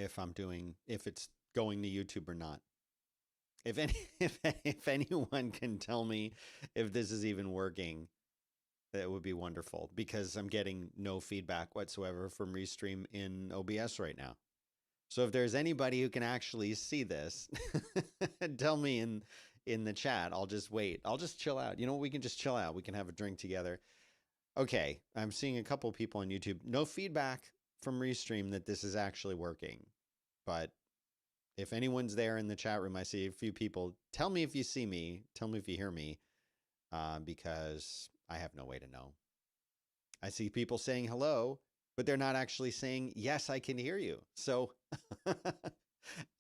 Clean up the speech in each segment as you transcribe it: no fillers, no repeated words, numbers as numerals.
if it's going to YouTube or not. If anyone can tell me if this is even working, that would be wonderful, because I'm getting no feedback whatsoever from Restream in OBS right now. So if there's anybody who can actually see this, tell me in the chat. I'll just wait. I'll just chill out. You know, we can just chill out. We can have a drink together. Okay, I'm seeing a couple people on YouTube. No feedback from Restream that this is actually working. But if anyone's there in the chat room, I see a few people. Tell me if you see me. Tell me if you hear me, because I have no way to know. I see people saying hello, but they're not actually saying, yes, I can hear you. So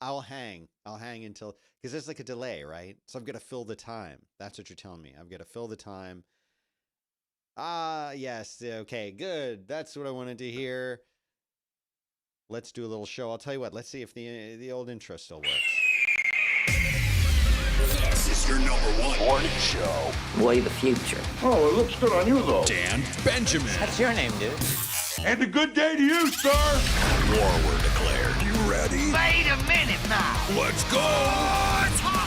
I'll hang until, because there's like a delay, right? So I've got to fill the time. That's what you're telling me. I've got to fill the time. Yes. Okay, good. That's what I wanted to hear. Let's do a little show. I'll tell you what, let's see if the old intro still works. This is your #1 morning show. Way the future. Oh, it looks good on you, though. Dan Benjamin. That's your name, dude. And a good day to you, sir. War were declared. You ready? Wait a minute now. Let's go!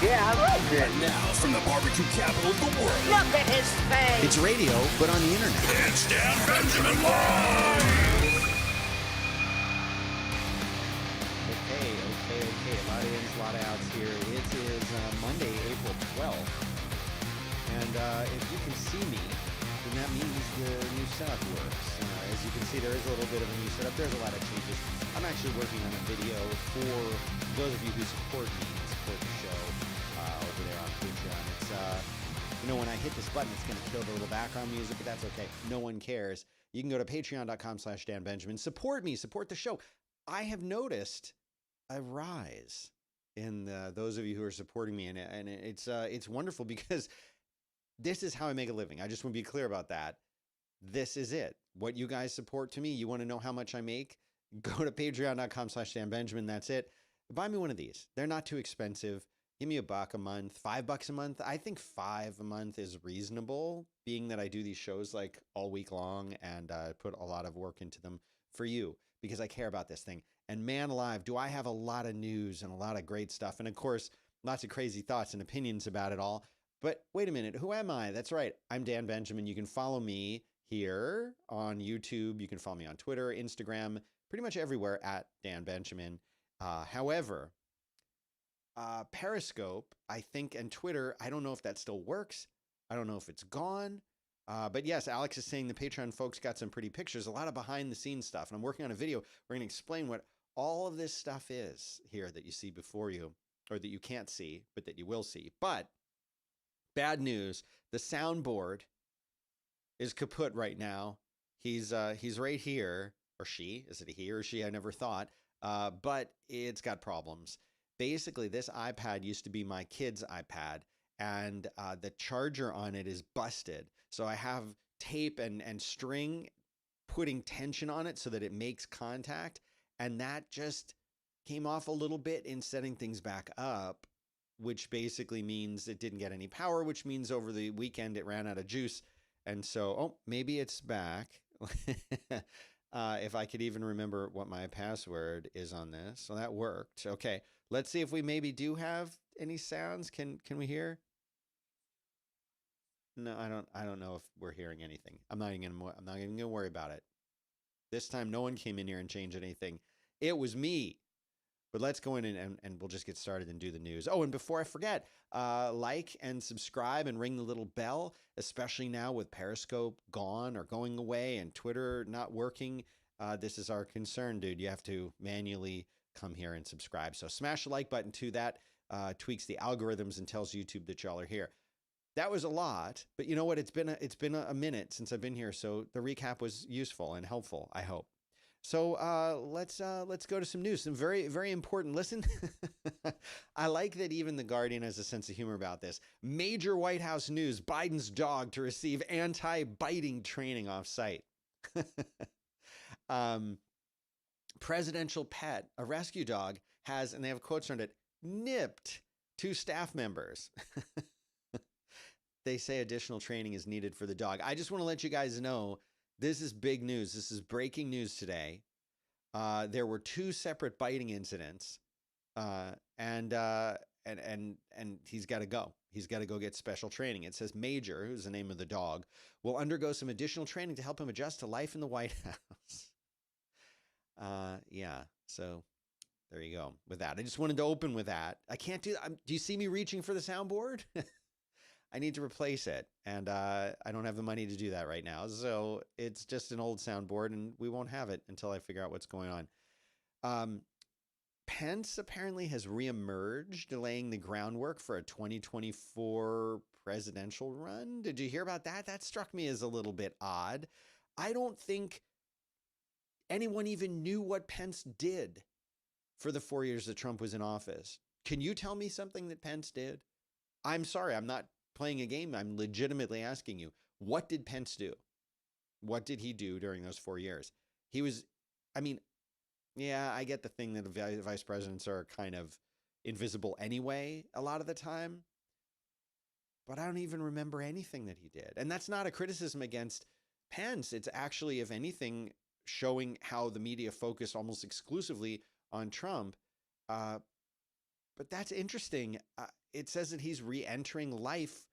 Yeah, I like it. And now, from the barbecue capital of the world, Look at his face. It's radio, but on the internet. it's Dan Benjamin live! Okay. A lot of ins, a lot of outs here. It is Monday, April 12th. And if you can see me, then that means the new setup works. As you can see, there is a little bit of a new setup. There's a lot of changes. I'm actually working on a video for those of you who support me and support the show over there on Patreon. It's, when I hit this button, it's going to kill the little background music, but that's okay. No one cares. You can go to patreon.com/Dan Benjamin. Support me, support the show. I have noticed a rise in those of you who are supporting me, and it's wonderful, because this is how I make a living. I just want to be clear about that. This is it. What you guys support to me, you want to know how much I make? Go to patreon.com/Dan Benjamin. That's it. Buy me one of these. They're not too expensive. Give me $1 a month, $5 a month. I think $5 a month is reasonable, being that I do these shows like all week long, and I put a lot of work into them for you, because I care about this thing. And man alive, do I have a lot of news and a lot of great stuff. And of course, lots of crazy thoughts and opinions about it all. But wait a minute, who am I? That's right. I'm Dan Benjamin. You can follow me here on YouTube. You can follow me on Twitter, Instagram, pretty much everywhere at Dan Benjamin. However, Periscope, I think, and Twitter, I don't know if that still works. I don't know if it's gone. But yes, Alex is saying the Patreon folks got some pretty pictures, a lot of behind the scenes stuff. And I'm working on a video. We're going to explain what all of this stuff is here that you see before you, or that you can't see, but that you will see. But bad news, the soundboard is kaput right now. He's right here, or she. Is it a he or she? I never thought. But it's got problems. Basically, this iPad used to be my kid's iPad, and the charger on it is busted. So I have tape and string putting tension on it so that it makes contact. And that just came off a little bit in setting things back up, which basically means it didn't get any power, which means over the weekend it ran out of juice. And so, maybe it's back. If I could even remember what my password is on this. So that worked. Okay, let's see if we maybe do have any sounds. Can we hear? No, I don't know if we're hearing anything. I'm not even gonna worry about it. This time, no one came in here and changed anything. It was me. But let's go in and we'll just get started and do the news. Oh, and before I forget, like and subscribe and ring the little bell, especially now with Periscope gone or going away and Twitter not working. This is our concern, dude. You have to manually come here and subscribe. So smash the like button too. That tweaks the algorithms and tells YouTube that y'all are here. That was a lot, but you know what? It's been a minute since I've been here, so the recap was useful and helpful, I hope. So let's go to some news. Some very, very important. Listen, I like that even The Guardian has a sense of humor about this. Major White House news: Biden's dog to receive anti-biting training off-site. Presidential pet, a rescue dog, has, and they have quotes around it, nipped 2 staff members. They say additional training is needed for the dog. I just want to let you guys know, this is big news. This is breaking news today. There were 2 separate biting incidents, and he's got to go. He's got to go get special training. It says Major, who's the name of the dog, will undergo some additional training to help him adjust to life in the White House. Yeah, so there you go with that. I just wanted to open with that. I can't do that. Do you see me reaching for the soundboard? I need to replace it, and I don't have the money to do that right now. So it's just an old soundboard, and we won't have it until I figure out what's going on. Pence apparently has reemerged, laying the groundwork for a 2024 presidential run. Did you hear about that? That struck me as a little bit odd. I don't think anyone even knew what Pence did for the 4 years that Trump was in office. Can you tell me something that Pence did? I'm sorry, I'm not playing a game. I'm legitimately asking you, what did Pence do? What did he do during those 4 years? He was, I mean, yeah, I get the thing that vice presidents are kind of invisible anyway, a lot of the time, but I don't even remember anything that he did. And that's not a criticism against Pence. It's actually, if anything, showing how the media focused almost exclusively on Trump. But that's interesting. It says that he's re-entering life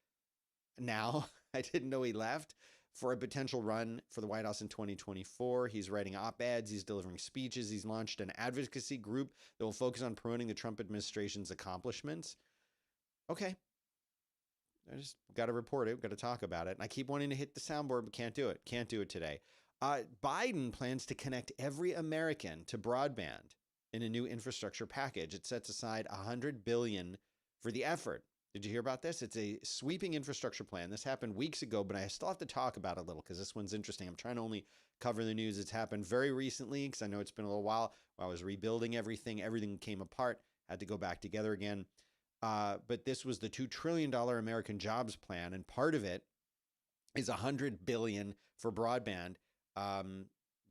now. I didn't know he left for a potential run for the White House in 2024. He's writing op-eds. He's delivering speeches. He's launched an advocacy group that will focus on promoting the Trump administration's accomplishments. Okay. I just got to report it. Got to talk about it. And I keep wanting to hit the soundboard, but can't do it. Can't do it today. Biden plans to connect every American to broadband in a new infrastructure package. It sets aside $100 billion for the effort. Did you hear about this? It's a sweeping infrastructure plan. This happened weeks ago, but I still have to talk about it a little because this one's interesting. I'm trying to only cover the news. It's happened very recently because I know it's been a little while. I was rebuilding everything. Everything came apart. Had to go back together again. But this was the $2 trillion American Jobs Plan, and part of it is $100 billion for broadband.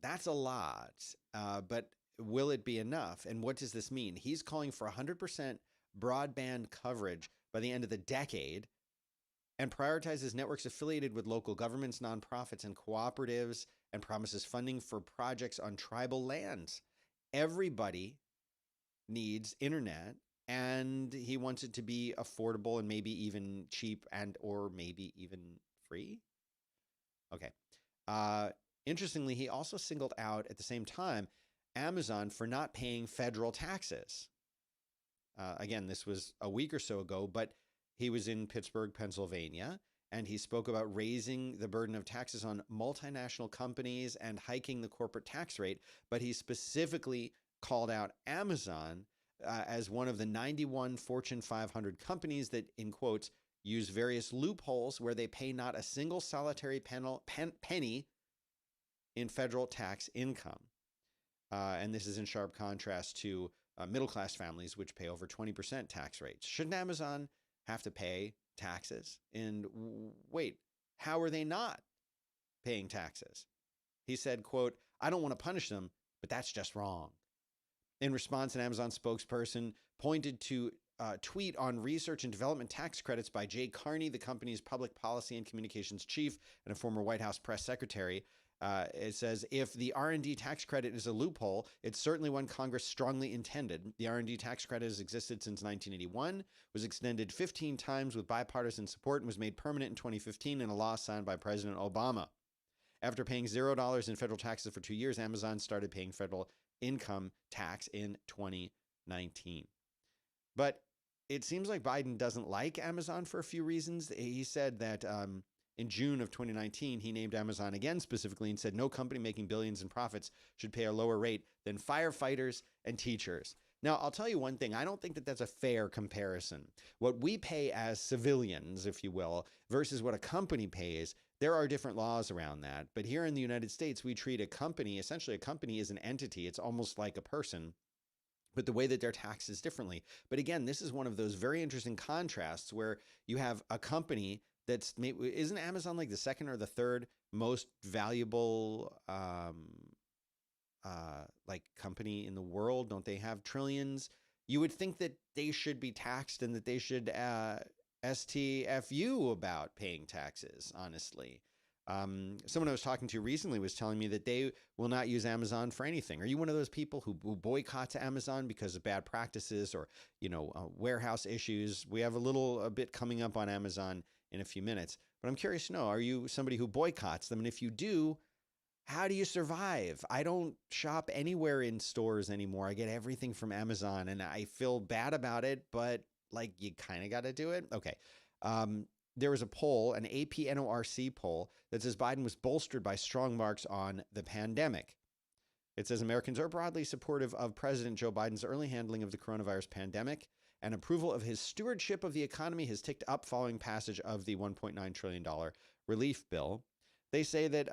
That's a lot, but will it be enough? And what does this mean? He's calling for 100% broadband coverage by the end of the decade and prioritizes networks affiliated with local governments, nonprofits, and cooperatives, and promises funding for projects on tribal lands. Everybody needs internet, and he wants it to be affordable and maybe even cheap and or maybe even free. Okay. Interestingly, he also singled out at the same time Amazon for not paying federal taxes. Again, this was a week or so ago, but he was in Pittsburgh, Pennsylvania, and he spoke about raising the burden of taxes on multinational companies and hiking the corporate tax rate. But he specifically called out Amazon as one of the 91 Fortune 500 companies that, in quotes, use various loopholes where they pay not a single solitary penny in federal tax income. And this is in sharp contrast to middle-class families, which pay over 20% tax rates. Shouldn't Amazon have to pay taxes? And wait, how are they not paying taxes? He said, quote, "I don't want to punish them, but that's just wrong." In response, an Amazon spokesperson pointed to a tweet on research and development tax credits by Jay Carney, the company's public policy and communications chief and a former White House press secretary. It says, if the R&D tax credit is a loophole, it's certainly one Congress strongly intended. The R&D tax credit has existed since 1981, was extended 15 times with bipartisan support, and was made permanent in 2015 in a law signed by President Obama. After paying $0 in federal taxes for 2 years, Amazon started paying federal income tax in 2019. But it seems like Biden doesn't like Amazon for a few reasons. He said that in June of 2019, he named Amazon again specifically and said no company making billions in profits should pay a lower rate than firefighters and teachers. Now, I'll tell you one thing. I don't think that that's a fair comparison. What we pay as civilians, if you will, versus what a company pays, there are different laws around that. But here in the United States, we treat a company, essentially a company is an entity. It's almost like a person, but the way that they're taxed is differently. But again, this is one of those very interesting contrasts where you have a company that's, isn't Amazon like the second or the third most valuable like company in the world? Don't they have trillions? You would think that they should be taxed and that they should STFU about paying taxes, honestly. Someone I was talking to recently was telling me that they will not use Amazon for anything. Are you one of those people who boycotts Amazon because of bad practices or, warehouse issues? We have a bit coming up on Amazon in a few minutes, but I'm curious to know, are you somebody who boycotts them? And if you do, how do you survive? I don't shop anywhere in stores anymore. I get everything from Amazon and I feel bad about it, but like you kind of got to do it. Okay. There was a poll, an AP-NORC poll, that says Biden was bolstered by strong marks on the pandemic. It says Americans are broadly supportive of President Joe Biden's early handling of the coronavirus pandemic, and approval of his stewardship of the economy has ticked up following passage of the $1.9 trillion relief bill. They say that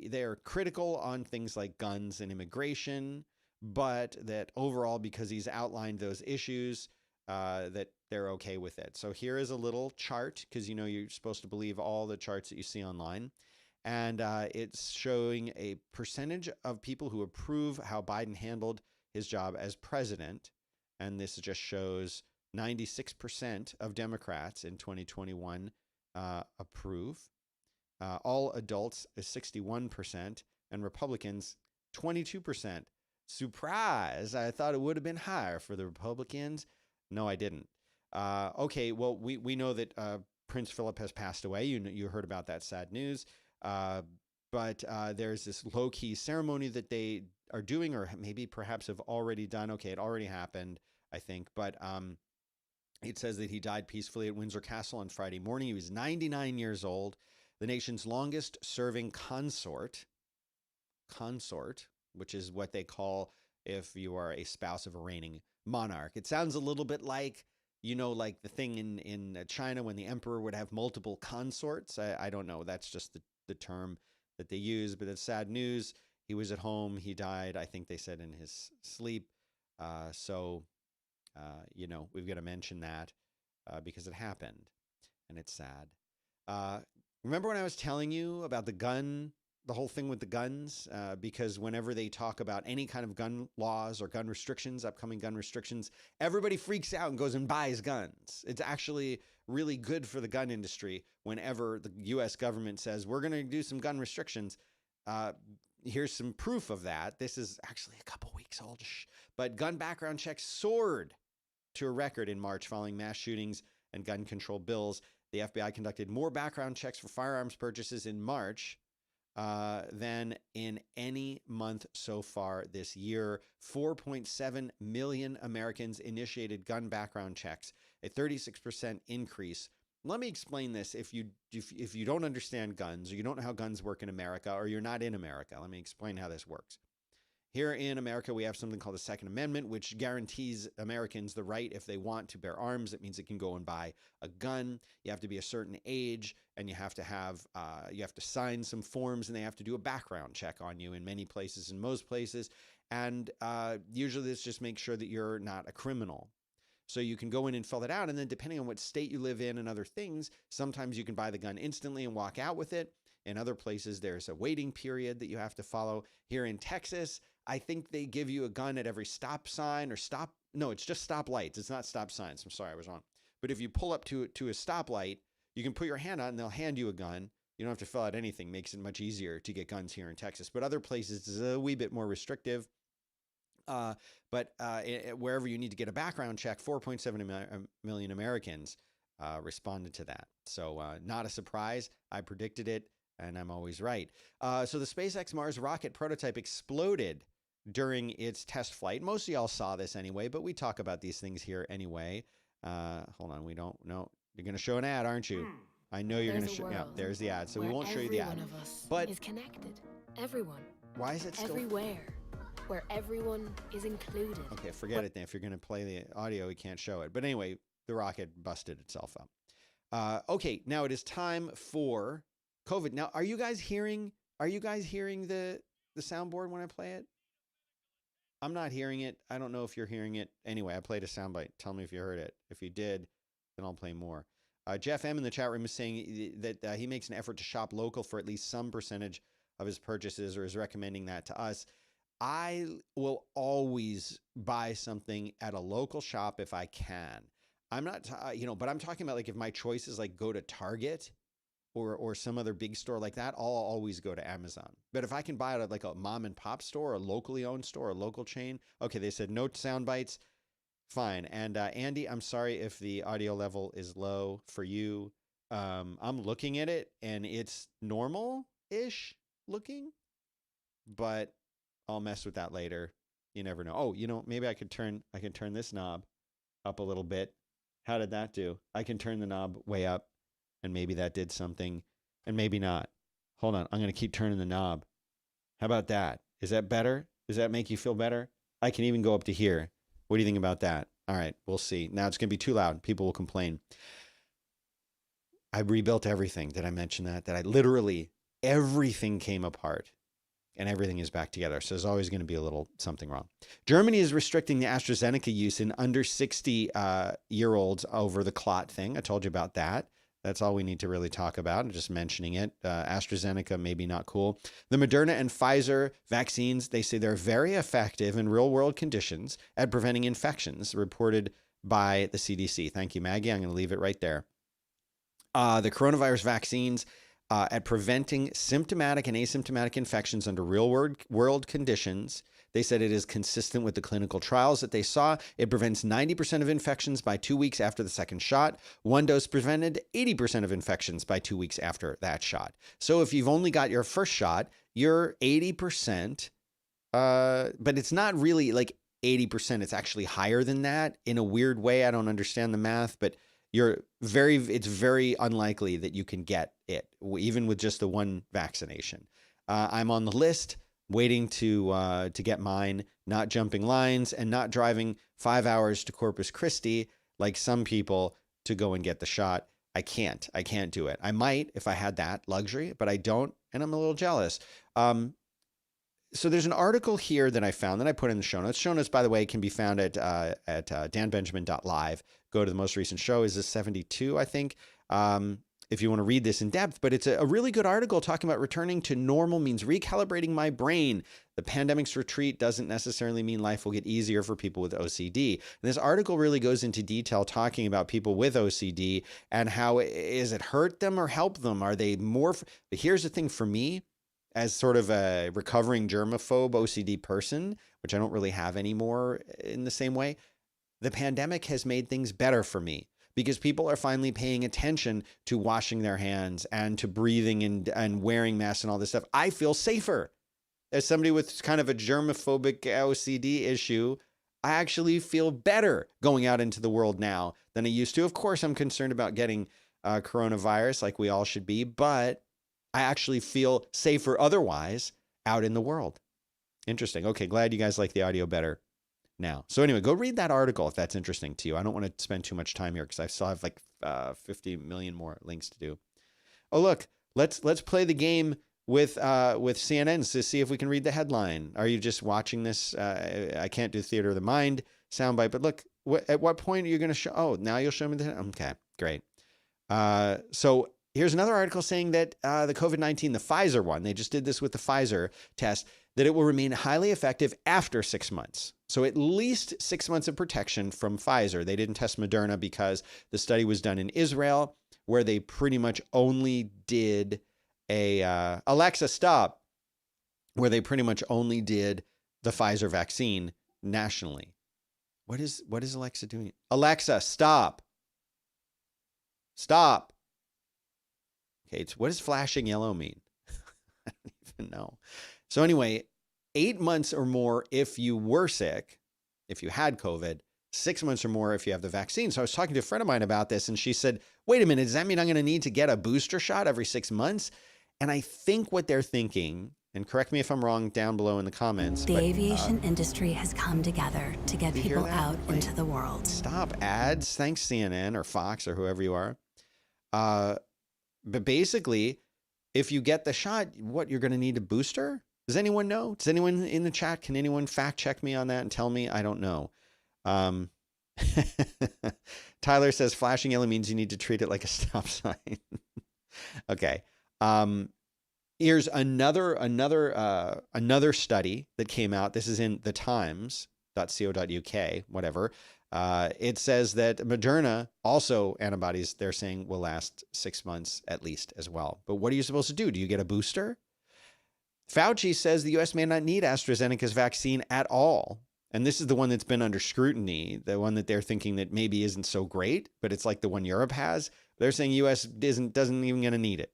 they're critical on things like guns and immigration, but that overall, because he's outlined those issues, that they're okay with it. So here is a little chart, because you're supposed to believe all the charts that you see online. And it's showing a percentage of people who approve how Biden handled his job as president. And this just shows 96% of Democrats in 2021 approve. All adults is 61%, and Republicans 22%. Surprise! I thought it would have been higher for the Republicans. No, I didn't. Okay, well, we know that Prince Philip has passed away. You heard about that sad news. But there's this low-key ceremony that they are doing, or maybe perhaps have already done. Okay, it already happened, I think. But it says that he died peacefully at Windsor Castle on Friday morning. He was 99 years old, the nation's longest-serving consort, which is what they call if you are a spouse of a reigning monarch. It sounds a little bit like, like the thing in China when the emperor would have multiple consorts. I don't know. That's just the term that they use, but it's sad news. He was at home. He died, I think they said, in his sleep. So we've got to mention that because it happened and it's sad. Remember when I was telling you about the whole thing with the guns, because whenever they talk about any kind of gun laws or gun restrictions, upcoming gun restrictions, everybody freaks out and goes and buys guns. It's actually really good for the gun industry whenever the U.S. government says, we're going to do some gun restrictions. Here's some proof of that. This is actually a couple weeks old, but gun background checks soared to a record in March following mass shootings and gun control bills. The FBI conducted more background checks for firearms purchases in March than in any month so far this year. 4.7 million Americans initiated gun background checks, a 36% increase. Let me explain this. If you don't understand guns, or you don't know how guns work in America, or you're not in America, let me explain how this works. Here in America, we have something called the Second Amendment, which guarantees Americans the right, if they want, to bear arms. It means they can go and buy a gun. You have to be a certain age, and you have to sign some forms, and they have to do a background check on you in many places, in most places. And usually this just makes sure that you're not a criminal. So you can go in and fill that out. And then depending on what state you live in and other things, sometimes you can buy the gun instantly and walk out with it. In other places, there's a waiting period that you have to follow. Here in Texas, I think they give you a gun at every stop sign no, it's just stop lights. It's not stop signs. I'm sorry, I was wrong. But if you pull up to a stoplight, you can put your hand out and they'll hand you a gun. You don't have to fill out anything. Makes it much easier to get guns here in Texas. But other places, it's a wee bit more restrictive. But wherever you need to get a background check, 4.7 million Americans responded to that. So not a surprise. I predicted it, and I'm always right. So the SpaceX Mars rocket prototype exploded during its test flight. Most of y'all saw this anyway, but we talk about these things here anyway. Hold on, we don't know. You're going to show an ad, aren't you? I know you're going to show. Yeah, there's the ad. So we won't show you the ad. Every one of us but is connected. Everyone. Why is it still everywhere? Where everyone is included. Okay, forget it then. If you're going to play the audio, we can't show it. But anyway, the rocket busted itself up. Okay, now it is time for COVID. Now, are you guys hearing the soundboard when I play it? I'm not hearing it. I don't know if you're hearing it. Anyway, I played a soundbite. Tell me if you heard it. If you did, then I'll play more. Jeff M in the chat room is saying that he makes an effort to shop local for at least some percentage of his purchases, or is recommending that to us. I will always buy something at a local shop if I can. I'm not, but I'm talking about like if my choice is like go to Target, or some other big store like that, I'll always go to Amazon. But if I can buy it at like a mom and pop store, a locally owned store, a local chain, okay, they said no sound bites, fine. And Andy, I'm sorry if the audio level is low for you. I'm looking at it and it's normal-ish looking, but I'll mess with that later. You never know. Oh, maybe I can turn this knob up a little bit. How did that do? I can turn the knob way up, and maybe that did something, and maybe not. Hold on. I'm going to keep turning the knob. How about that? Is that better? Does that make you feel better? I can even go up to here. What do you think about that? All right, we'll see. Now it's going to be too loud. People will complain. I rebuilt everything. Did I mention that? That I literally, everything came apart. And everything is back together. So there's always going to be a little something wrong. Germany is restricting the AstraZeneca use in under 60-year-olds over the clot thing. I told you about that. That's all we need to really talk about. I'm just mentioning it. AstraZeneca, maybe not cool. The Moderna and Pfizer vaccines, they say they're very effective in real-world conditions at preventing infections, reported by the CDC. Thank you, Maggie. I'm going to leave it right there. The coronavirus vaccines at preventing symptomatic and asymptomatic infections under real-world conditions. They said it is consistent with the clinical trials that they saw. It prevents 90% of infections by 2 weeks after the second shot. One dose prevented 80% of infections by 2 weeks after that shot. So if you've only got your first shot, you're 80%, but it's not really like 80%. It's actually higher than that in a weird way. I don't understand the math, but it's very unlikely that you can get it, even with just the one vaccination. I'm on the list, waiting to get mine, not jumping lines and not driving 5 hours to Corpus Christi like some people to go and get the shot. I can't do it. I might if I had that luxury, but I don't, and I'm a little jealous. So there's an article here that I found that I put in the show notes. Show notes, by the way, can be found at danbenjamin.live. Go to the most recent show. Is this 72, I think, if you want to read this in depth. But it's a really good article talking about returning to normal means recalibrating my brain. The pandemic's retreat doesn't necessarily mean life will get easier for people with OCD. And this article really goes into detail talking about people with OCD and how is it hurt them or help them? Are they more? But here's the thing for me, as sort of a recovering germaphobe OCD person, which I don't really have anymore in the same way, the pandemic has made things better for me because people are finally paying attention to washing their hands and to breathing and wearing masks and all this stuff. I feel safer. As somebody with kind of a germophobic OCD issue, I actually feel better going out into the world now than I used to. Of course, I'm concerned about getting coronavirus like we all should be, but I actually feel safer otherwise out in the world. Interesting. Okay, glad you guys like the audio better now. So anyway, go read that article if that's interesting to you. I don't want to spend too much time here because I still have like 50 million more links to do. Oh, look, let's play the game with CNN to see if we can read the headline. Are you just watching this? I can't do theater of the mind soundbite, but look, at what point are you going to show? Oh, now you'll show me the. Okay, great. So here's another article saying that the COVID-19, the Pfizer one, they just did this with the Pfizer test, that it will remain highly effective after 6 months. So at least 6 months of protection from Pfizer. They didn't test Moderna because the study was done in Israel, where they pretty much only did Alexa, stop, where they pretty much only did the Pfizer vaccine nationally. What is Alexa doing? Alexa, stop. Stop. Okay, what does flashing yellow mean? I don't even know. So anyway, 8 months or more if you were sick, if you had COVID, 6 months or more if you have the vaccine. So I was talking to a friend of mine about this, and she said, wait a minute, does that mean I'm going to need to get a booster shot every 6 months? And I think what they're thinking, and correct me if I'm wrong down below in the comments. The aviation industry has come together to get people out into the world. Stop ads. Thanks, CNN or Fox or whoever you are. But basically, if you get the shot, what, you're going to need a booster? Does anyone know? Does anyone in the chat, can anyone fact check me on that and tell me? I don't know. Tyler says flashing yellow means you need to treat it like a stop sign. Okay. Here's another study that came out. This is in the Times. .co.uk, whatever. It says that Moderna, also antibodies, they're saying will last 6 months at least as well. But what are you supposed to do? Do you get a booster? Fauci says the U.S. may not need AstraZeneca's vaccine at all. And this is the one that's been under scrutiny, the one that they're thinking that maybe isn't so great, but it's like the one Europe has. They're saying U.S. doesn't even going to need it.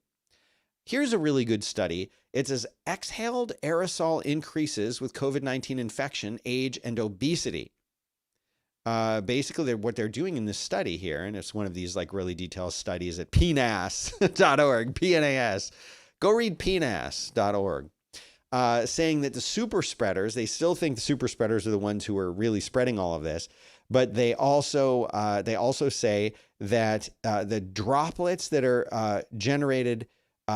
Here's a really good study. It says exhaled aerosol increases with COVID-19 infection, age, and obesity. Basically, what they're doing in this study here, and it's one of these like really detailed studies at pnas.org, PNAS. Go read pnas.org. Saying that the super spreaders, they still think the super spreaders are the ones who are really spreading all of this, but they also say that the droplets that are generated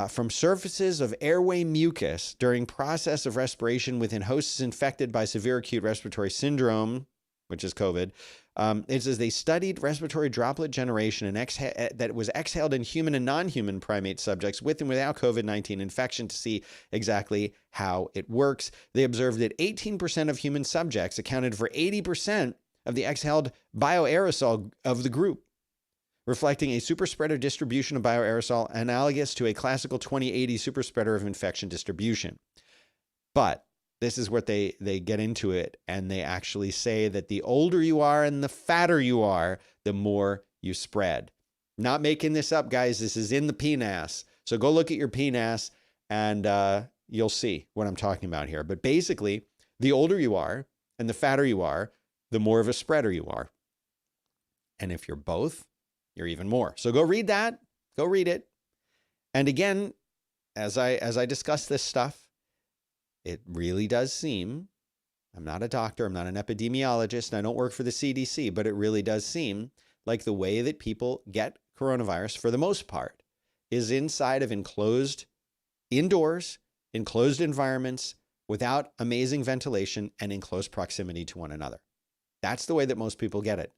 from surfaces of airway mucus during process of respiration within hosts infected by severe acute respiratory syndrome, which is COVID. It says they studied respiratory droplet generation and that was exhaled in human and non-human primate subjects with and without COVID-19 infection to see exactly how it works. They observed that 18% of human subjects accounted for 80% of the exhaled bioaerosol of the group, reflecting a superspreader distribution of bioaerosol analogous to a classical 2080 superspreader of infection distribution. But this is what they get into it, and they actually say that the older you are and the fatter you are, the more you spread. Not making this up, guys. This is in the PNAS. So go look at your PNAS, and you'll see what I'm talking about here. But basically, the older you are and the fatter you are, the more of a spreader you are. And if you're both, you're even more. So go read that. Go read it. And again, as I discuss this stuff, it really does seem, I'm not a doctor, I'm not an epidemiologist, and I don't work for the CDC, but it really does seem like the way that people get coronavirus, for the most part, is inside of indoors, enclosed environments, without amazing ventilation and in close proximity to one another. That's the way that most people get it.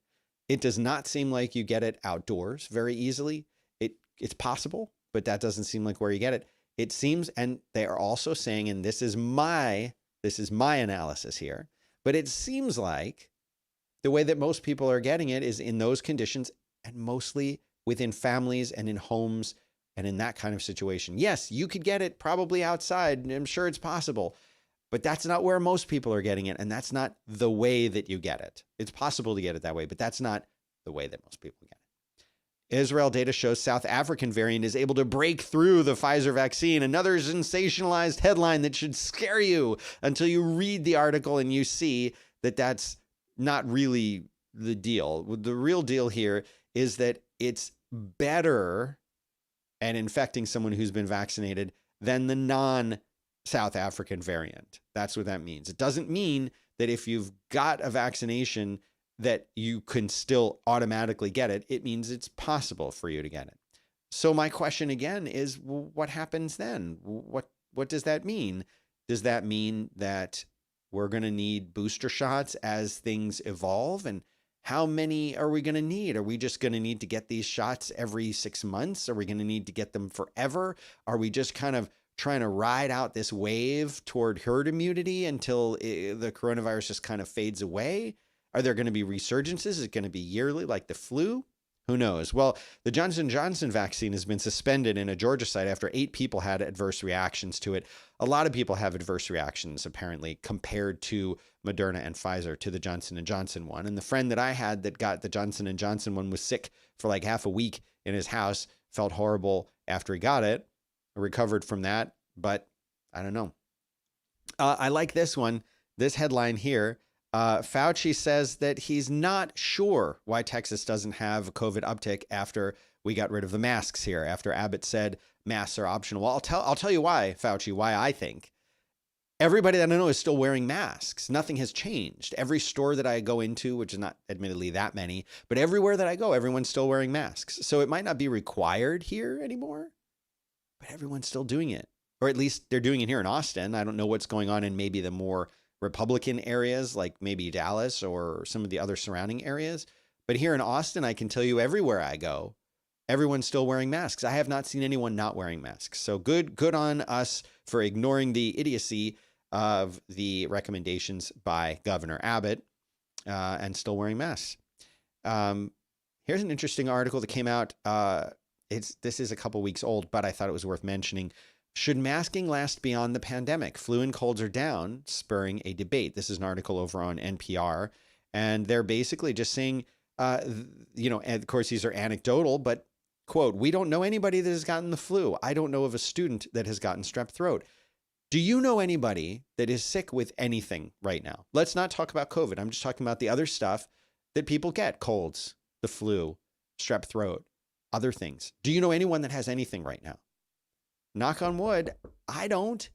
It does not seem like you get it outdoors very easily. It's possible, but that doesn't seem like where you get it. It seems, and they are also saying, and this is my analysis here, but it seems like the way that most people are getting it is in those conditions and mostly within families and in homes and in that kind of situation. Yes, you could get it probably outside, and I'm sure it's possible, but that's not where most people are getting it, and that's not the way that you get it. It's possible to get it that way, but that's not the way that most people get it. Israel data shows South African variant is able to break through the Pfizer vaccine. Another sensationalized headline that should scare you until you read the article and you see that that's not really the deal. The real deal here is that it's better at infecting someone who's been vaccinated than the non-South African variant. That's what that means. It doesn't mean that if you've got a vaccination that you can still automatically get it. It means it's possible for you to get it. So my question again is, what happens then? What does that mean? Does that mean that we're going to need booster shots as things evolve? And how many are we going to need? Are we just going to need to get these shots every 6 months? Are we going to need to get them forever? Are we just kind of trying to ride out this wave toward herd immunity until the coronavirus just kind of fades away? Are there going to be resurgences? Is it going to be yearly like the flu? Who knows? Well, the Johnson & Johnson vaccine has been suspended in a Georgia site after 8 people had adverse reactions to it. A lot of people have adverse reactions, apparently, compared to Moderna and Pfizer, to the Johnson & Johnson one. And the friend that I had that got the Johnson & Johnson one was sick for like half a week in his house, felt horrible after he got it, recovered from that. But I don't know. I like this one, this headline here. Fauci says that he's not sure why Texas doesn't have a COVID uptick after we got rid of the masks here, after Abbott said masks are optional. Well, I'll tell you why, Fauci, why I think. Everybody that I know is still wearing masks. Nothing has changed. Every store that I go into, which is not admittedly that many, but everywhere that I go, everyone's still wearing masks. So it might not be required here anymore, but everyone's still doing it. Or at least they're doing it here in Austin. I don't know what's going on in maybe the more Republican areas, like maybe Dallas or some of the other surrounding areas. But here in Austin, I can tell you everywhere I go, everyone's still wearing masks. I have not seen anyone not wearing masks. So good on us for ignoring the idiocy of the recommendations by Governor Abbott. and still wearing masks. Here's an interesting article that came out. This is a couple weeks old, but I thought it was worth mentioning. Should masking last beyond the pandemic? Flu and colds are down, spurring a debate. This is an article over on NPR, and they're basically just saying, and of course these are anecdotal, but quote, we don't know anybody that has gotten the flu. I don't know of a student that has gotten strep throat. Do you know anybody that is sick with anything right now? Let's not talk about COVID. I'm just talking about the other stuff that people get, colds, the flu, strep throat, other things. Do you know anyone that has anything right now? Knock on wood, I don't.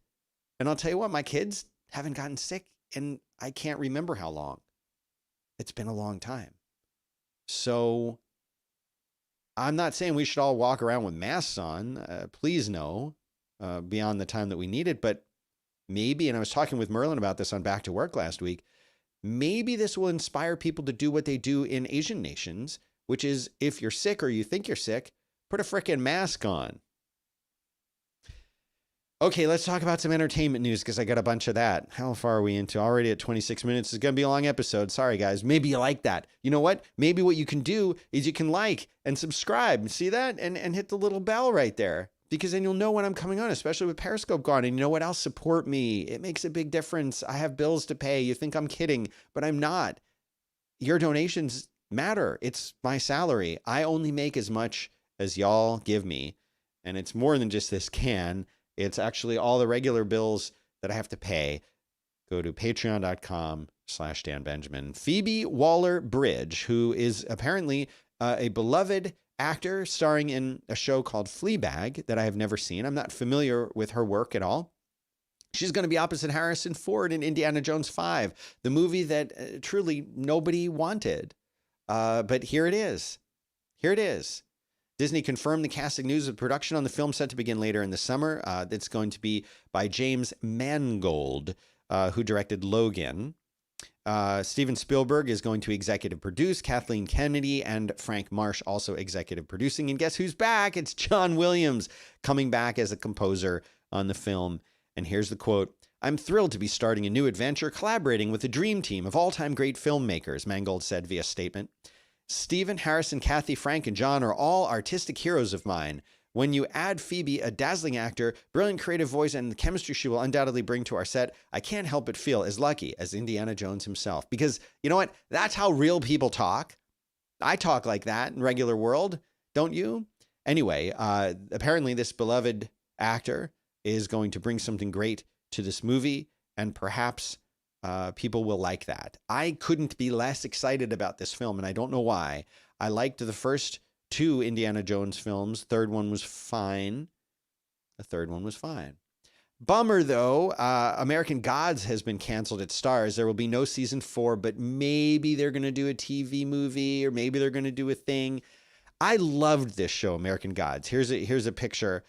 And I'll tell you what, my kids haven't gotten sick and I can't remember how long. It's been a long time. So I'm not saying we should all walk around with masks on. Please no, beyond the time that we need it. But maybe, and I was talking with Merlin about this on Back to Work last week, maybe this will inspire people to do what they do in Asian nations, which is if you're sick or you think you're sick, put a frickin' mask on. Okay, let's talk about some entertainment news because I got a bunch of that. How far are we into? Already at 26 minutes. It's going to be a long episode. Sorry, guys. Maybe you like that. You know what? Maybe what you can do is you can like and subscribe. See that? And hit the little bell right there because then you'll know when I'm coming on, especially with Periscope gone. And you know what else? Support me. It makes a big difference. I have bills to pay. You think I'm kidding, but I'm not. Your donations matter. It's my salary. I only make as much as y'all give me. And it's more than just this can. It's actually all the regular bills that I have to pay. Go to patreon.com/Dan Benjamin. Phoebe Waller-Bridge, who is apparently a beloved actor starring in a show called Fleabag that I have never seen. I'm not familiar with her work at all. She's going to be opposite Harrison Ford in Indiana Jones 5, the movie that truly nobody wanted. But here it is. Here it is. Disney confirmed the casting news of production on the film set to begin later in the summer. That's going to be by James Mangold, who directed Logan. Steven Spielberg is going to executive produce. Kathleen Kennedy and Frank Marsh also executive producing. And guess who's back? It's John Williams coming back as a composer on the film. And here's the quote. I'm thrilled to be starting a new adventure collaborating with a dream team of all-time great filmmakers, Mangold said via statement. Stephen, Harrison, Kathy, Frank, and John are all artistic heroes of mine. When you add Phoebe, a dazzling actor, brilliant creative voice, and the chemistry she will undoubtedly bring to our set, I can't help but feel as lucky as Indiana Jones himself. Because, you know what? That's how real people talk. I talk like that in regular world, don't you? Anyway, apparently this beloved actor is going to bring something great to this movie, and perhaps people will like that. I couldn't be less excited about this film, and I don't know why. I liked the first two Indiana Jones films. Third one was fine. The third one was fine. Bummer, though. American Gods has been canceled at Starz. There will be no season 4, but maybe they're going to do a TV movie, or maybe they're going to do a thing. I loved this show, American Gods. Here's a picture.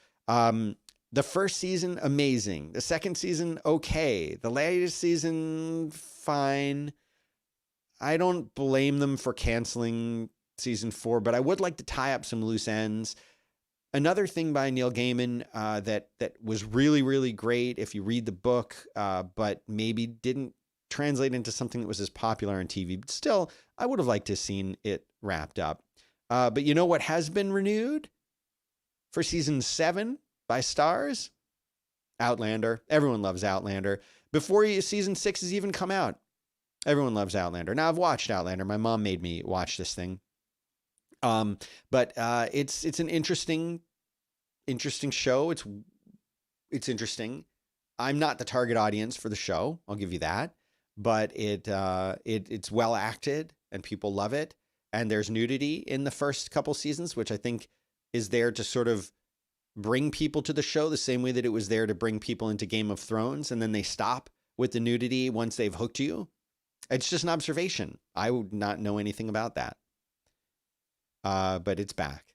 The first season, amazing. The second season, okay. The latest season, fine. I don't blame them for canceling season 4, but I would like to tie up some loose ends. Another thing by Neil Gaiman that was really, really great if you read the book, but maybe didn't translate into something that was as popular on TV. But still, I would have liked to have seen it wrapped up. But you know what has been renewed for season 7? By Starz? Outlander. Everyone loves Outlander. Before season 6 has even come out, everyone loves Outlander. Now, I've watched Outlander. My mom made me watch this thing. But it's an interesting show. It's interesting. I'm not the target audience for the show. I'll give you that. But it's well acted and people love it. And there's nudity in the first couple seasons, which I think is there to sort of bring people to the show the same way that it was there to bring people into Game of Thrones, and then they stop with the nudity once they've hooked you. It's just an observation. I would not know anything about that. But it's back.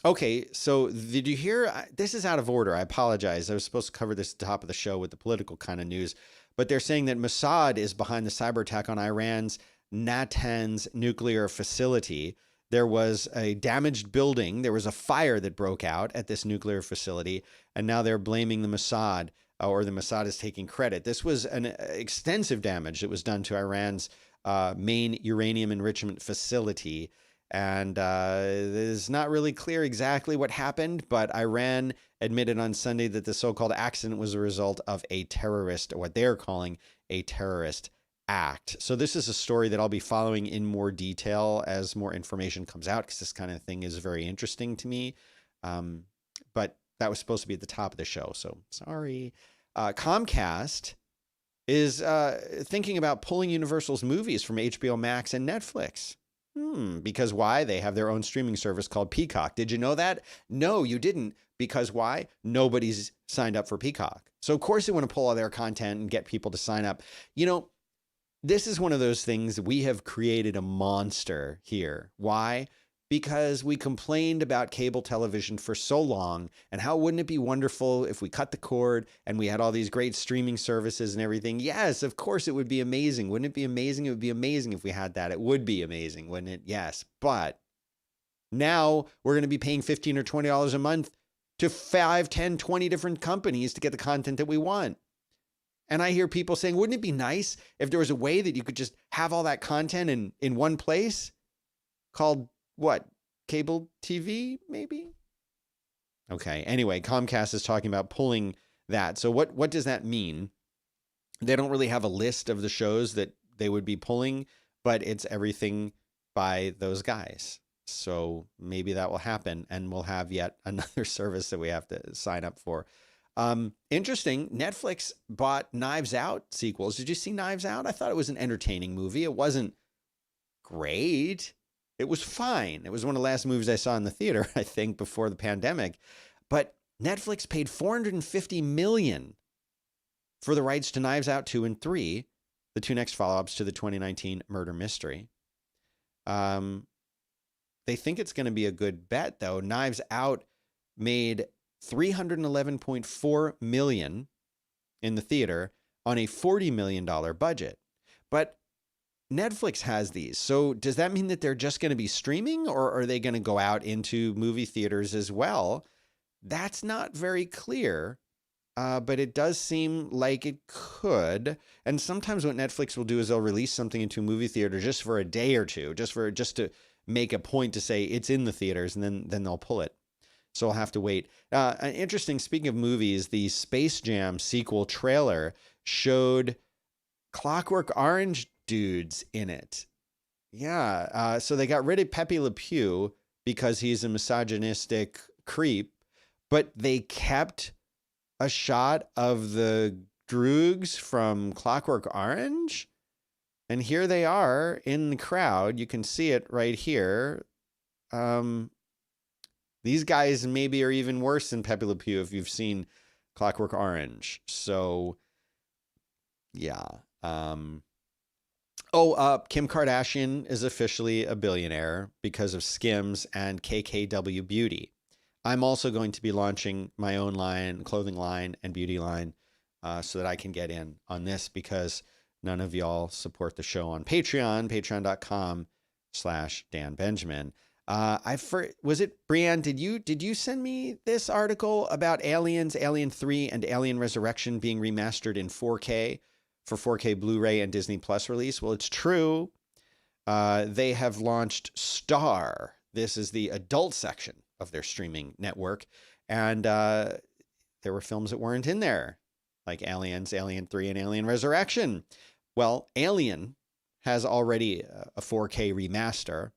Okay, so did you hear? This is out of order. I apologize. I was supposed to cover this at the top of the show with the political kind of news, but they're saying that Mossad is behind the cyber attack on Iran's Natanz nuclear facility. There was a damaged building. There was a fire that broke out at this nuclear facility, and now they're blaming the Mossad or the Mossad is taking credit. This was an extensive damage that was done to Iran's main uranium enrichment facility. And it's not really clear exactly what happened, but Iran admitted on Sunday that the so-called accident was a result of a terrorist, or what they're calling a terrorist act. So this is a story that I'll be following in more detail as more information comes out, because this kind of thing is very interesting to me. But that was supposed to be at the top of the show, so sorry. Comcast is thinking about pulling Universal's movies from HBO Max and Netflix. Because why? They have their own streaming service called Peacock. Did you know that? No, you didn't. Because why? Nobody's signed up for Peacock. So of course they want to pull all their content and get people to sign up. You know, this is one of those things, we have created a monster here. Why? Because we complained about cable television for so long, and how wouldn't it be wonderful if we cut the cord and we had all these great streaming services and everything? Yes, of course it would be amazing. Wouldn't it be amazing? It would be amazing if we had that. It would be amazing, wouldn't it? Yes. But now we're going to be paying $15 or $20 a month to 5, 10, 20 different companies to get the content that we want. And I hear people saying, wouldn't it be nice if there was a way that you could just have all that content in one place called what? Cable TV, maybe? Okay. Anyway, Comcast is talking about pulling that. So what does that mean? They don't really have a list of the shows that they would be pulling, but it's everything by those guys. So maybe that will happen, and we'll have yet another service that we have to sign up for. Interesting. Netflix bought Knives Out sequels. Did you see Knives Out? I thought it was an entertaining movie. It wasn't great. It was fine. It was one of the last movies I saw in the theater, I think, before the pandemic. But Netflix paid $450 million for the rights to Knives Out 2 and 3, the two next follow-ups to the 2019 murder mystery. They think it's going to be a good bet, though. Knives Out made $311.4 million in the theater on a $40 million budget. But Netflix has these. So does that mean that they're just going to be streaming, or are they going to go out into movie theaters as well? That's not very clear, but it does seem like it could. And sometimes what Netflix will do is they'll release something into a movie theater just for a day or two, just to make a point to say it's in the theaters, and then they'll pull it. So I'll have to wait. Interesting, speaking of movies, the Space Jam sequel trailer showed Clockwork Orange dudes in it. Yeah. So they got rid of Pepe Le Pew because he's a misogynistic creep, but they kept a shot of the Droogs from Clockwork Orange. And here they are in the crowd. You can see it right here. These guys maybe are even worse than Pepe Le Pew if you've seen Clockwork Orange. So, yeah. Kim Kardashian is officially a billionaire because of Skims and KKW Beauty. I'm also going to be launching my own clothing line and beauty line, so that I can get in on this, because none of y'all support the show on Patreon, patreon.com/Dan Benjamin. Was it Brianne? Did you send me this article about Aliens, Alien 3, and Alien Resurrection being remastered in 4K for 4K Blu-ray and Disney Plus release? Well, it's true. They have launched Star. This is the adult section of their streaming network, and there were films that weren't in there, like Aliens, Alien 3, and Alien Resurrection. Well, Alien has already a 4K remaster,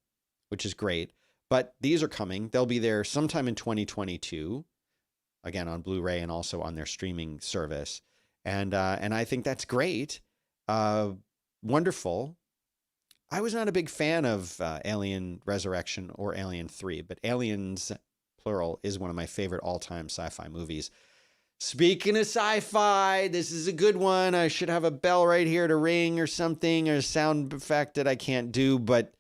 which is great. But these are coming. They'll be there sometime in 2022, again on Blu-ray and also on their streaming service. And I think that's great. Wonderful. I was not a big fan of Alien Resurrection or Alien 3, but Aliens, plural, is one of my favorite all-time sci-fi movies. Speaking of sci-fi, this is a good one. I should have a bell right here to ring or something, or a sound effect that I can't do, but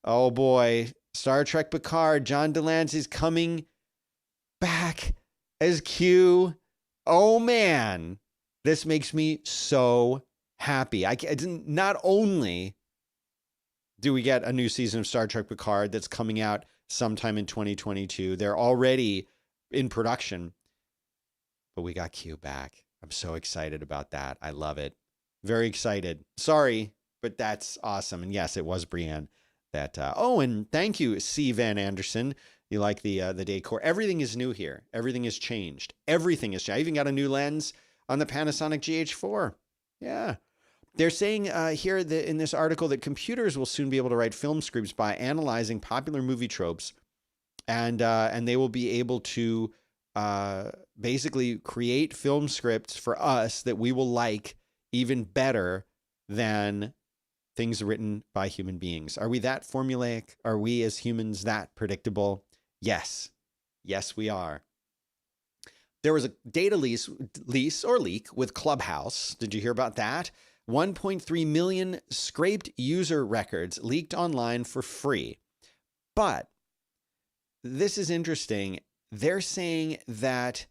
oh boy. Star Trek Picard, John Delancey's coming back as Q. Oh man, this makes me so happy. Not only do we get a new season of Star Trek Picard that's coming out sometime in 2022, they're already in production, but we got Q back. I'm so excited about that. I love it. Very excited. Sorry, but that's awesome. And yes, it was Brienne that, and thank you, C. Van Anderson. You like the decor. Everything is new here. Everything has changed. Everything has changed. I even got a new lens on the Panasonic GH4. Yeah. They're saying here in this article that computers will soon be able to write film scripts by analyzing popular movie tropes, and they will be able to basically create film scripts for us that we will like even better than things written by human beings. Are we that formulaic? Are we as humans that predictable? Yes. Yes, we are. There was a data leak with Clubhouse. Did you hear about that? 1.3 million scraped user records leaked online for free. But this is interesting. They're saying that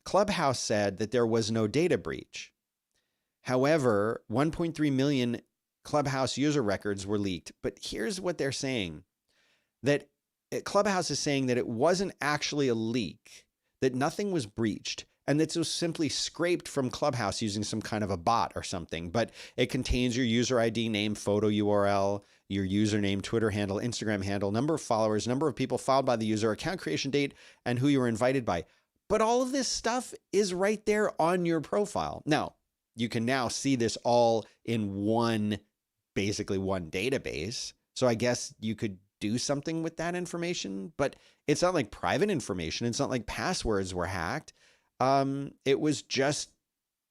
Clubhouse said that there was no data breach. However, 1.3 million Clubhouse user records were leaked. But here's what they're saying, that Clubhouse is saying that it wasn't actually a leak, that nothing was breached, and that it was simply scraped from Clubhouse using some kind of a bot or something. But it contains your user ID, name, photo URL, your username, Twitter handle, Instagram handle, number of followers, number of people followed by the user, account creation date, and who you were invited by. But all of this stuff is right there on your profile. Now, you can now see this all in basically one database. So I guess you could do something with that information, but it's not like private information. It's not like passwords were hacked. It was just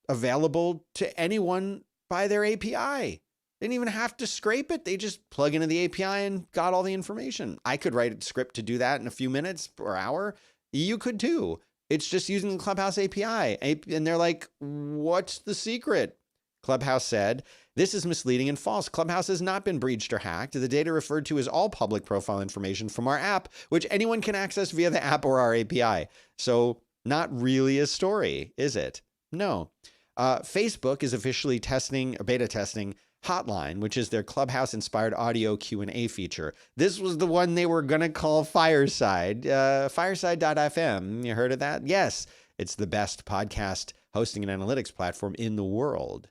available to anyone by their API. They didn't even have to scrape it. They just plug into the API and got all the information. I could write a script to do that in a few minutes or hour. You could too. It's just using the Clubhouse API. And they're like, what's the secret? Clubhouse said, this is misleading and false. Clubhouse has not been breached or hacked. The data referred to is all public profile information from our app, which anyone can access via the app or our API. So not really a story, is it? No. Facebook is officially beta testing Hotline, which is their Clubhouse-inspired audio Q&A feature. This was the one they were going to call Fireside. Fireside.fm. You heard of that? Yes. It's the best podcast hosting and analytics platform in the world.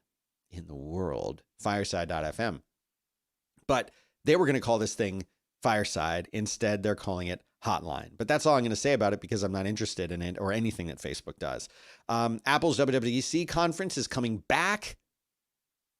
Fireside.fm. But they were going to call this thing Fireside. Instead, they're calling it Hotline. But that's all I'm going to say about it because I'm not interested in it or anything that Facebook does. Apple's WWDC conference is coming back.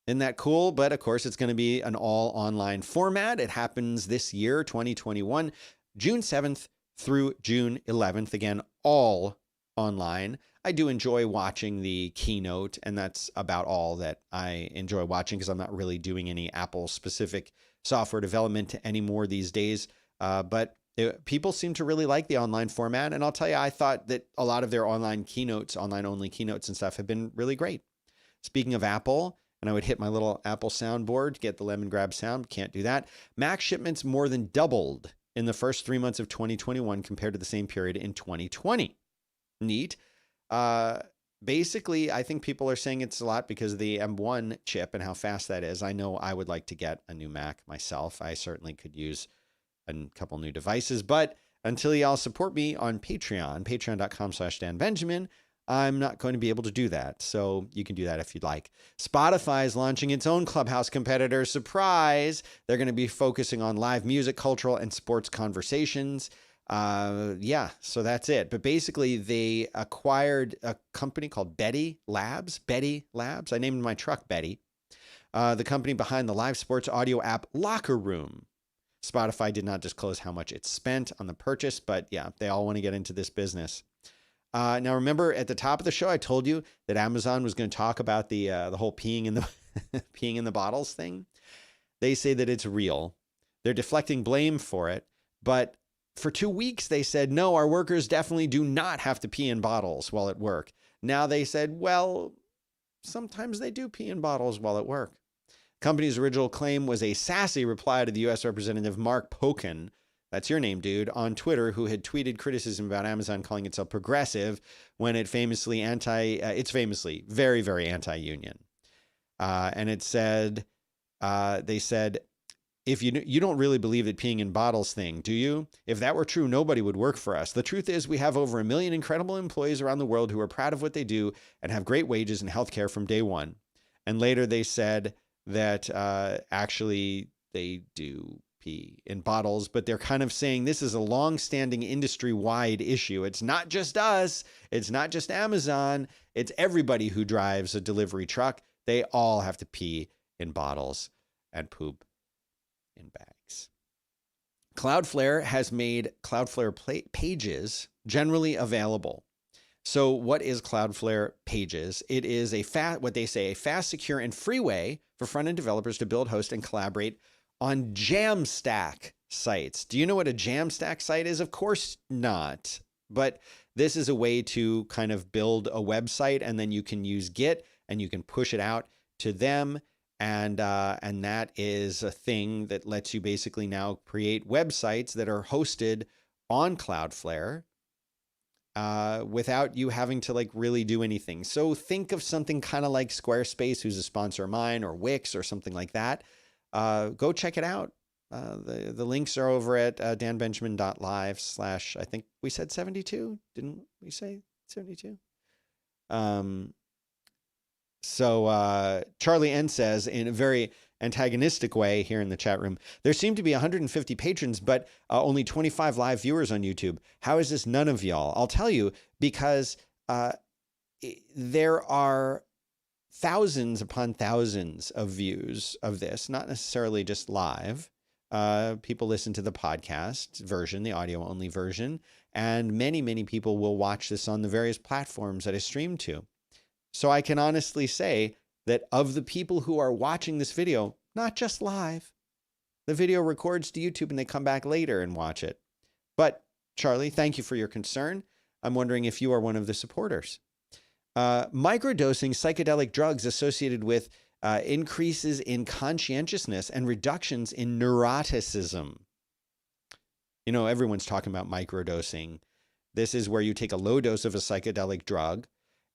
Isn't that cool? But of course, it's going to be an all online format. It happens this year, 2021, June 7th through June 11th. Again, all online. I do enjoy watching the keynote, and that's about all that I enjoy watching because I'm not really doing any Apple-specific software development anymore these days. But people seem to really like the online format, and I'll tell you, I thought that a lot of their online keynotes, online-only keynotes and stuff have been really great. Speaking of Apple, and I would hit my little Apple soundboard to get the lemon grab sound. Can't do that. Mac shipments more than doubled in the first 3 months of 2021 compared to the same period in 2020. Neat. Basically, I think people are saying it's a lot because of the M1 chip and how fast that is. I know I would like to get a new Mac myself. I certainly could use a couple new devices, but until y'all support me on Patreon, patreon.com/DanBenjamin, I'm not going to be able to do that. So you can do that if you'd like. Spotify is launching its own Clubhouse competitor. Surprise! They're going to be focusing on live music, cultural, and sports conversations. So that's it. But basically, they acquired a company called Betty Labs. I named my truck Betty. The company behind the live sports audio app Locker Room. Spotify did not disclose how much it spent on the purchase, but yeah, they all want to get into this business. Now, remember at the top of the show, I told you that Amazon was going to talk about the whole peeing in the peeing in the bottles thing. They say that it's real. They're deflecting blame for it. But for 2 weeks, they said, no, our workers definitely do not have to pee in bottles while at work. Now they said, well, sometimes they do pee in bottles while at work. Company's original claim was a sassy reply to the U.S. Representative Mark Pocan, that's your name, dude, on Twitter, who had tweeted criticism about Amazon calling itself progressive when it's famously very, very anti-union. And it said, they said, if you don't really believe that peeing in bottles thing, do you? If that were true, nobody would work for us. The truth is we have over 1 million incredible employees around the world who are proud of what they do and have great wages and healthcare from day one. And later they said that actually they do pee in bottles, but they're kind of saying this is a long-standing industry-wide issue. It's not just us. It's not just Amazon. It's everybody who drives a delivery truck. They all have to pee in bottles and poop in bags. Cloudflare has made Cloudflare pages generally available. So what is Cloudflare pages? It is what they say, a fast, secure, and free way for front-end developers to build, host, and collaborate on Jamstack sites. Do you know what a Jamstack site is? Of course not. But this is a way to kind of build a website, and then you can use Git and you can push it out to them. And that is a thing that lets you basically now create websites that are hosted on Cloudflare without you having to like really do anything. So think of something kind of like Squarespace, who's a sponsor of mine, or Wix or something like that. Go check it out. The links are over at danbenjamin.live/ I think we said 72. Didn't we say 72? So Charlie N says in a very antagonistic way here in the chat room, there seem to be 150 patrons, but only 25 live viewers on YouTube. How is this none of y'all? I'll tell you, because there are thousands upon thousands of views of this, not necessarily just live. People listen to the podcast version, the audio only version, and many, many people will watch this on the various platforms that I stream to. So I can honestly say that of the people who are watching this video, not just live, the video records to YouTube and they come back later and watch it. But Charlie, thank you for your concern. I'm wondering if you are one of the supporters. Microdosing psychedelic drugs associated with increases in conscientiousness and reductions in neuroticism. You know, everyone's talking about microdosing. This is where you take a low dose of a psychedelic drug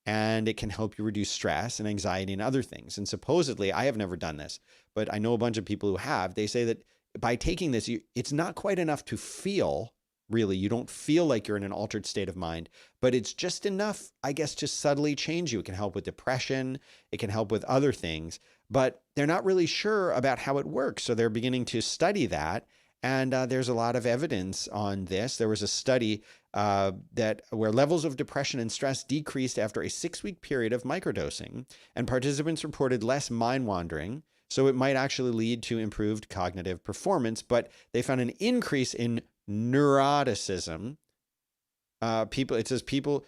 and it can help you reduce stress and anxiety and other things. And supposedly, I have never done this, but I know a bunch of people who have. They say that by taking this, it's not quite enough to feel, really. You don't feel like you're in an altered state of mind, but it's just enough, I guess, to subtly change you. It can help with depression. It can help with other things, but they're not really sure about how it works. So they're beginning to study that. And there's a lot of evidence on this. There was a study where levels of depression and stress decreased after a 6-week period of microdosing, and participants reported less mind wandering. So it might actually lead to improved cognitive performance, but they found an increase in neuroticism. It says people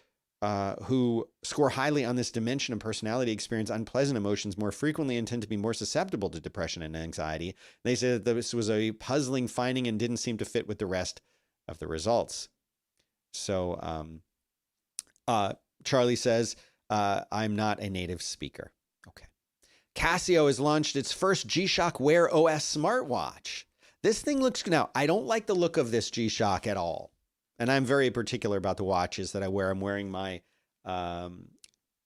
who score highly on this dimension of personality experience unpleasant emotions more frequently and tend to be more susceptible to depression and anxiety. They said that this was a puzzling finding and didn't seem to fit with the rest of the results. So Charlie says, I'm not a native speaker. Okay. Casio has launched its first G-Shock Wear OS smartwatch. This thing looks, now, I don't like the look of this G-Shock at all. And I'm very particular about the watches that I wear. I'm wearing my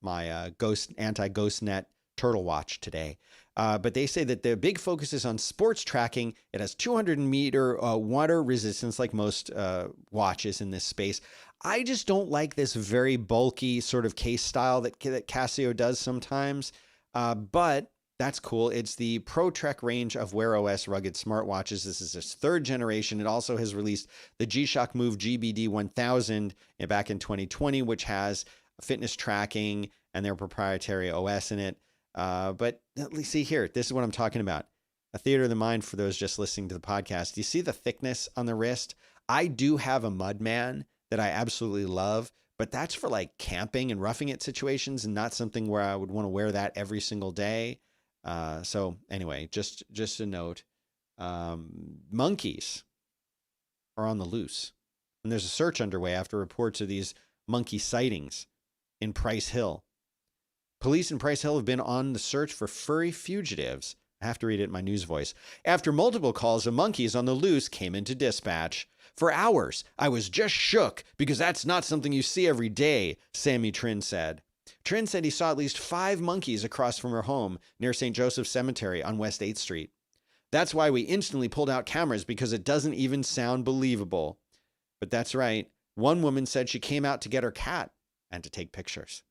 anti-ghost net turtle watch today. But they say that the big focus is on sports tracking. It has 200-meter water resistance, like most watches in this space. I just don't like this very bulky sort of case style that Casio does sometimes. But that's cool. It's the ProTrek range of Wear OS rugged smartwatches. This is its 3rd generation. It also has released the G-Shock Move GBD 1000 back in 2020, which has fitness tracking and their proprietary OS in it. But let's see here. This is what I'm talking about. A theater of the mind for those just listening to the podcast. Do you see the thickness on the wrist? I do have a Mudman that I absolutely love, but that's for like camping and roughing it situations and not something where I would want to wear that every single day. So anyway, just a note, monkeys are on the loose, and there's a search underway after reports of these monkey sightings in Price Hill. Police in Price Hill have been on the search for furry fugitives. I have to read it in my news voice. After multiple calls of monkeys on the loose came into dispatch. For hours, I was just shook because that's not something you see every day, Sammy Trin said. Trin said he saw at least 5 monkeys across from her home near St. Joseph's Cemetery on West 8th Street. That's why we instantly pulled out cameras, because it doesn't even sound believable. But that's right. One woman said she came out to get her cat and to take pictures.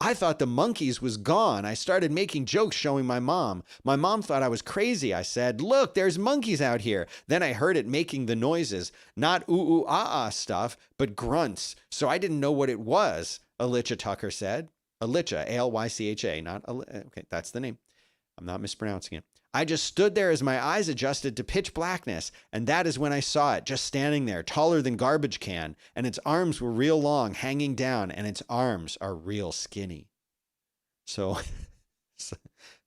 I thought the monkeys was gone. I started making jokes showing my mom. My mom thought I was crazy. I said, look, there's monkeys out here. Then I heard it making the noises, not ooh, ooh, ah, ah stuff, but grunts. So I didn't know what it was, Alicia Tucker said. Alicia, A-L-Y-C-H-A, not, okay, that's the name. I'm not mispronouncing it. I just stood there as my eyes adjusted to pitch blackness, and that is when I saw it, just standing there, taller than garbage can, and its arms were real long, hanging down, and its arms are real skinny. So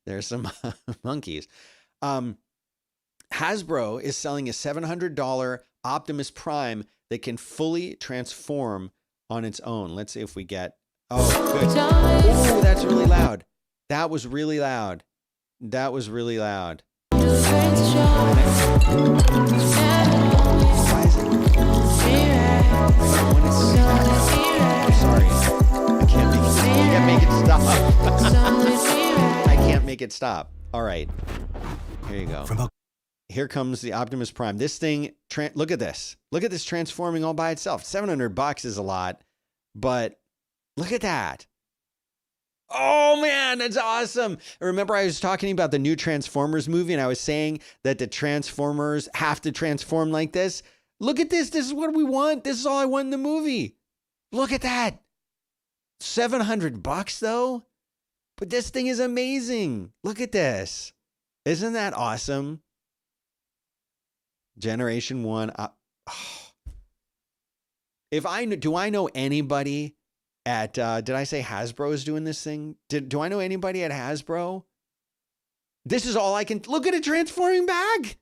there's some monkeys. Hasbro is selling a $700 Optimus Prime that can fully transform on its own. Let's see if we get... Oh, good. Oh, that's really loud. That was really loud. That was really loud. Why is it? I'm sorry. I can't make it stop. I can't make it stop. All right. Here you go. Here comes the Optimus Prime. This thing, look at this. Look at this transforming all by itself. $700 is a lot, but look at that. Oh man, that's awesome. Remember I was talking about the new Transformers movie and I was saying that the Transformers have to transform like this. Look at this. This is what we want. This is all I want in the movie. Look at that. $700 though. But this thing is amazing. Look at this. Isn't that awesome? Generation 1. Do I know anybody at, did I say Hasbro is doing this thing? Do I know anybody at Hasbro? This is all I can, look at a transforming bag.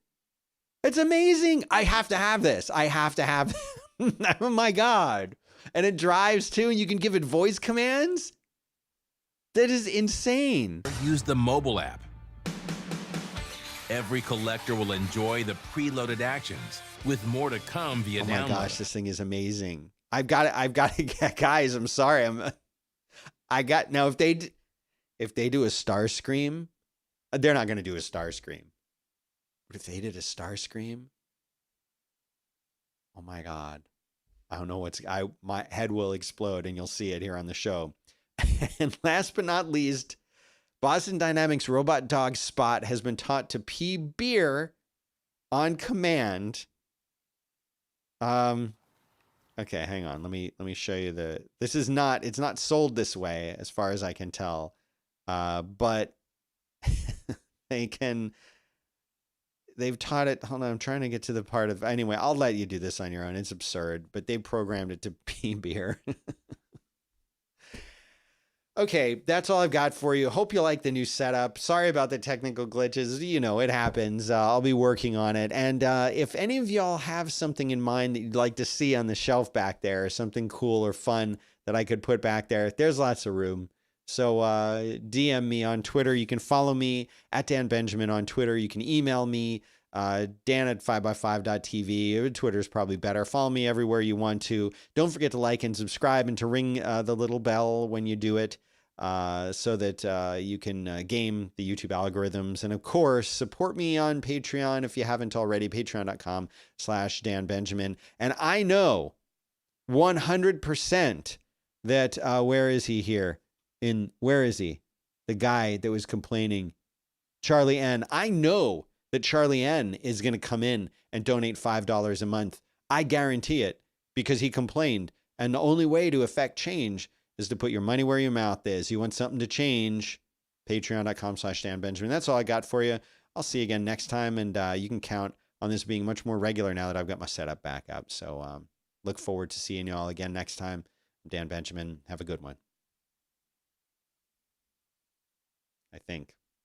It's amazing. I have to have this. I have to have, oh my God. And it drives too, and you can give it voice commands. That is insane. Use the mobile app. Every collector will enjoy the preloaded actions with more to come via download. Oh my gosh, this thing is amazing. I've got to get, guys, I'm sorry. Now if they do a Starscream, they're not going to do a Starscream. But if they did a Starscream, oh my God. I don't know my head will explode and you'll see it here on the show. And last but not least, Boston Dynamics robot dog Spot has been taught to pee beer on command. Okay, hang on. Let me show you it's not sold this way as far as I can tell. But they've taught it. Hold on, I'm trying to get to the part of, anyway, I'll let you do this on your own. It's absurd, but they programmed it to pee beer. Okay, that's all I've got for you. Hope you like the new setup. Sorry about the technical glitches. You know, it happens. I'll be working on it. And if any of y'all have something in mind that you'd like to see on the shelf back there, something cool or fun that I could put back there, there's lots of room. So DM me on Twitter. You can follow me at Dan Benjamin on Twitter. You can email me, Dan at 5x5.tv. Twitter's probably better. Follow me everywhere you want to. Don't forget to like and subscribe and to ring the little bell when you do it, so that you can game the YouTube algorithms. And of course, support me on Patreon if you haven't already, patreon.com/Dan Benjamin. And I know 100% that, where is he here? Where is he? The guy that was complaining, Charlie N. I know that Charlie N is going to come in and donate $5 a month. I guarantee it, because he complained. And the only way to affect change is to put your money where your mouth is. You want something to change, patreon.com/Dan Benjamin. That's all I got for you. I'll see you again next time. And you can count on this being much more regular now that I've got my setup back up. So look forward to seeing you all again next time. I'm Dan Benjamin. Have a good one. I think.